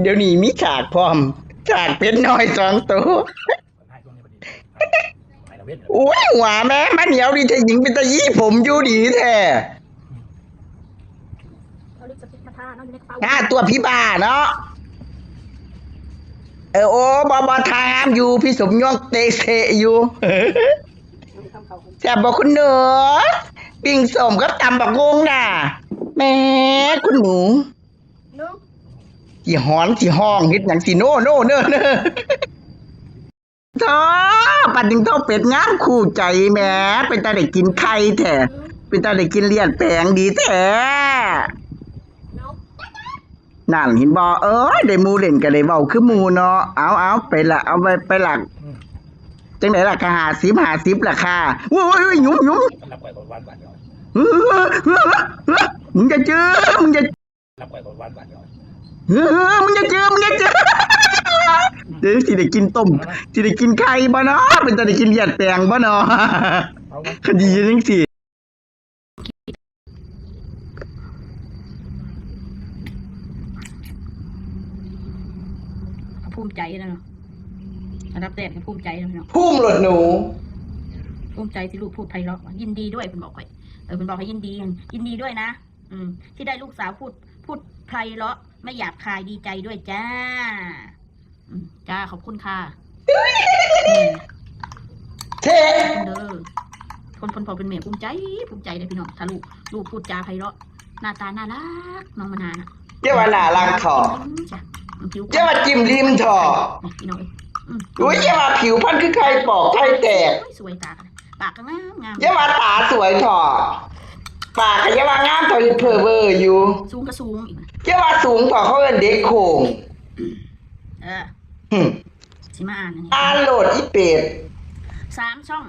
เดี๋ยวนี้มีฉากพร้อมฉากเป็ดน้อย2 ตัวโอ้ยหัวแม่มันเหนียวดีแต่หญิงเป็นตะยี่ผมอยู่ดีแท้ตัวพี่บ้าเนาะโอ้บอทามอยู่พี่สมยงเตะเสอยู่แซ่บบอกคุณเนื้อปิ้งสมกับตำบักงงน่ะแม่คุณหนูที่หอนที่ห้องเฮ็ดหยังสิโน่เน้อท้อปัดถึงท้อเป็ดงามคู่ใจแม่เป็นตาได้กินไข่แท้เป็นตาได้กินเลียดแปลงดีแท้นั่นเห็นบ่ได้หมู่เล่นก็ได้เว้าคือหมู่เนาะเอาไปละเอาไปหลักจังได๋ล่ะค่ะ50ล่ะค่ะโอ้ยหยุ่มมึงจะเจอมึงจะมึงจะเจอเดี๋ยวสิได้กินต้มสิได้กินไข่บ่เนาะเป็นตาได้กินเลียดแปลงบ่เนาะคดีจังซี่ภูมิใจนะเนาะรับแต่ภูมิใจนะเนาะพุ่มหลดหนูภูมิใจที่ลูกพูดไพเราะยินดีด้วยคุณบอกไปคุณบอกให้ยินดีด้วยนะที่ได้ลูกสาวพูดไพเราะไม่หยาบคายดีใจด้วยจ้าจ้าขอบคุณค่ะเท่เด้อคนพอเป็นเมียภูมิใจเลยพี่น้องถ้าลูกพูดจาไพเราะหน้าตาน่ารักน้องมานานเจ้าว่าน่ารักถอเจ้าว่าจิ้มริมถอพี่น้องอุ้ยเจ้าว่าผิวพรรณคือไข่ปอกไข่แตกสวยตาปากก็งาม เจ้าว่าตาสวยถอปากก็เจ้าว่างามถอเพอเวอร์อยู่สูงก็สูงอีกเจ้าว่าสูงถอเขาเอิ้นเด็กโขงสิมาอ่านโหลดอีเป็ด3 ช่อง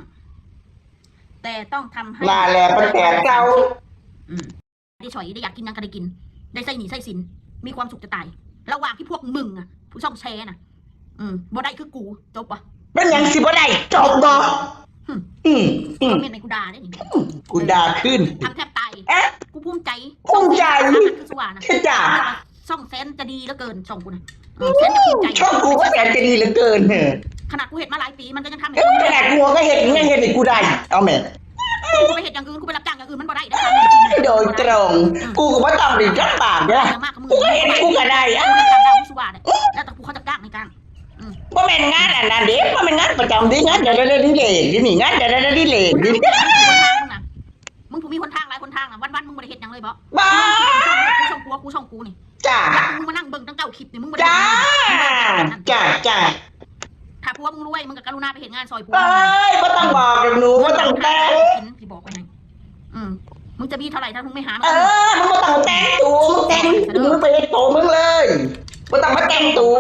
แต่ต้องทำให้น่าแลประแตกเจ้าได้ฉอยได้อยากกินยังก็ได้กินได้ไส้หนีไส้สินมีความสุขจะตายระหว่างที่พวกมึงผู้ช่องแชร์บ่ได้คือกูจบปะเป็นยังสิบ่ได้จบบ่คอมเมนต์ในกูด่าได้หนิกูด่าขึ้นทำแทบตายกูภูมิใจคือสว่างนะช่องแสนจะดีเหลือเกินช่องกูนะแสนจะภูมิใจช่องกูก็แสนจะดีเหลือเกินขนาดกูเห็นมาหลายปีมันก็ยังทำขนาดกูก็เห็นยังเห็นกูได้เอาแม่กูไปเห็นอย่างอื่นกูไปรับจ้างอย่างอื่นมันบ่ได้โดยตรงกูก็ไม่ต้องดิจักปากเนี่ยกูก็เห็นกูก็ได้แล้วแต่กูเขาจะจ้างในการว่าเป็นงานอันนั้นดิว่าเป็นงานประจำดิงานเดี๋ยวดิเลกดินี่งานเดี๋ยวดิเลกดิมึงถูกมีคนทางหลายคนทางวันมึงไม่ได้เห็นยังเลยบ่บ้ากูช่องกูนี่จ้ามึงมานั่งเบิ่งตั้งเก้าคลิปนี่มึงจ้าถ้าพวกมึงรวยมึงกับกรุณาไปเห็นงานซอยกูไม่ต้องบอกกับหนูไม่ต้องแต่งที่บอกไปไงมึงจะมีเท่าไหร่ถ้ามึงไม่หามึงไม่ต้องแต่งตัวมึงไปโตมึงเลยไม่ต้องมาแต่งตัว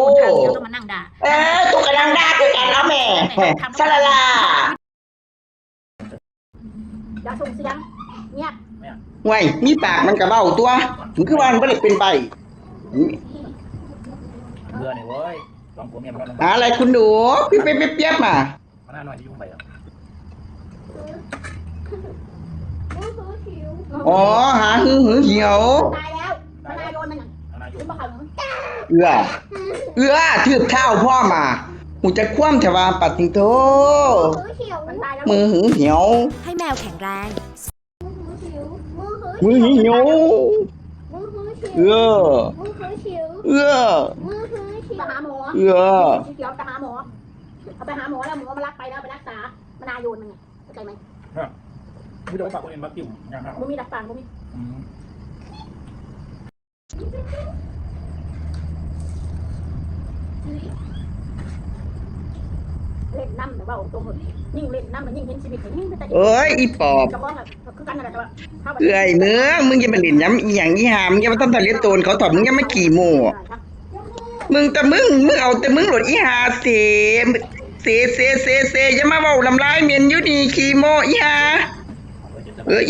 ต้องมานั่งด่าตัวกระดังด่าคือการเอาแม่ซาลาลาอย่าส่งเสียงเงียบไว้มีปากมันกระเบ้าตัวมึงคือว่ามันไม่ได้เป็นไปเบื่อเนี่ยเว้ยลองผัวเมียมันอะไรคุณหนูพี่ไปเปียบมาหน้าหน่อยที่ยุ่งไปอ๋อหาหือเหี่ยวตายแล้วทนายโดนมันถือเท้าพ่อมาหูจะคว่ำแต่ว่าปัดติงโตมือหือเหี่ยวให้แมวแข็งแรงมือเหี่ยวไปหาหมอไปหาหมอเอาไปหาหมอแล้วหมอมารักไปแล้วไปรักษามานายโยนมันไงเข้าใจไหมไม่โดนปากคนอื่นมากิ่วอย่างนั้นมึงมีดักฟังมึงมีเล่นน้ำแต่ว่าตรงยิ่งเล่นน้ำมันยิ่งเห็นชีวิตยิ่งเป็นแต่อีปอบคือกันอะไรแต่ว่ามึงอย่ามาเล่นย้ำอีหยังอีหามมึงอย่ามาทำทะเลโตนเขาถอดมึงอย่ามาขี่โม่มึงเอาแต่มึงหลดอีหาเสอย่ามาเว้าลำลายเมียนอยู่นี่ขี่โม่อีหา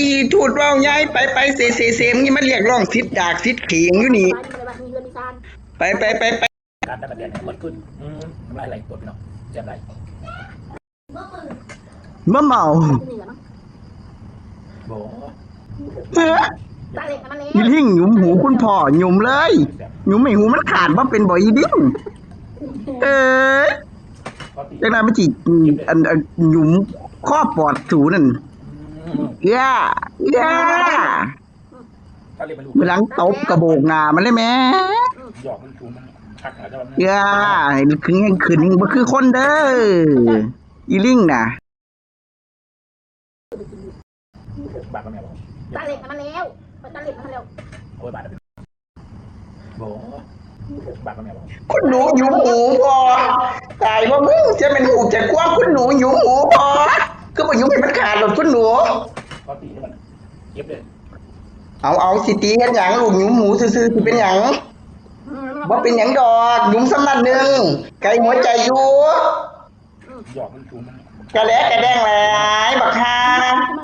อีถูดว่าย้ายไปเซมึงอย่ามาเรียกร้องสิทธิ์ดากสิทธิ์เขียงอยู่นี่ไปการแต่ประเด็นหมดขึ้นทำอะไรปวดพี่น้องเจ็บอะไรมะเมาโบ ตาเหล็กมันเลย อีลิงหยุมหูคุณพ่อหยุมเลยหยุมไม่หูมันขาดว่าเป็นบ่อีลิงเออ พอตี จังนั้นมันจิอันหยุมข้อปอดสูนั่นย่า ถ้าเรียกมันลูก เมื่อหลังตบกระโบกหน้ามันเลยแม่ หยอกมันชูมันหักหาจะมัน ย่าขึ้นยังขึ้นบ่คือคนเด้ออีลิงน่ะ บาดมันแมว ตาเหล็กมันแล้วตาเหล็กมันแล้ว โอ้ยบาดโบ้บาดมันแมว คุณหนูหยุมหูพอตายว่ามึงจะเป็นหูจะกว้างคุณหนูหยุมหูพอก็บ่หยุมให้มันขาดหรอกคุณหนู พอตีมันเย็บเลย เอาสิตีกันหยังลูกหยุมหูซื่อๆสิเป็นหยังบ่เป็นหยังดอกหยุมสำนักหนึงไกลหัวใจอยู่ หยอกมันชูมัน กะแลกระแดงหลายบักฮา มัน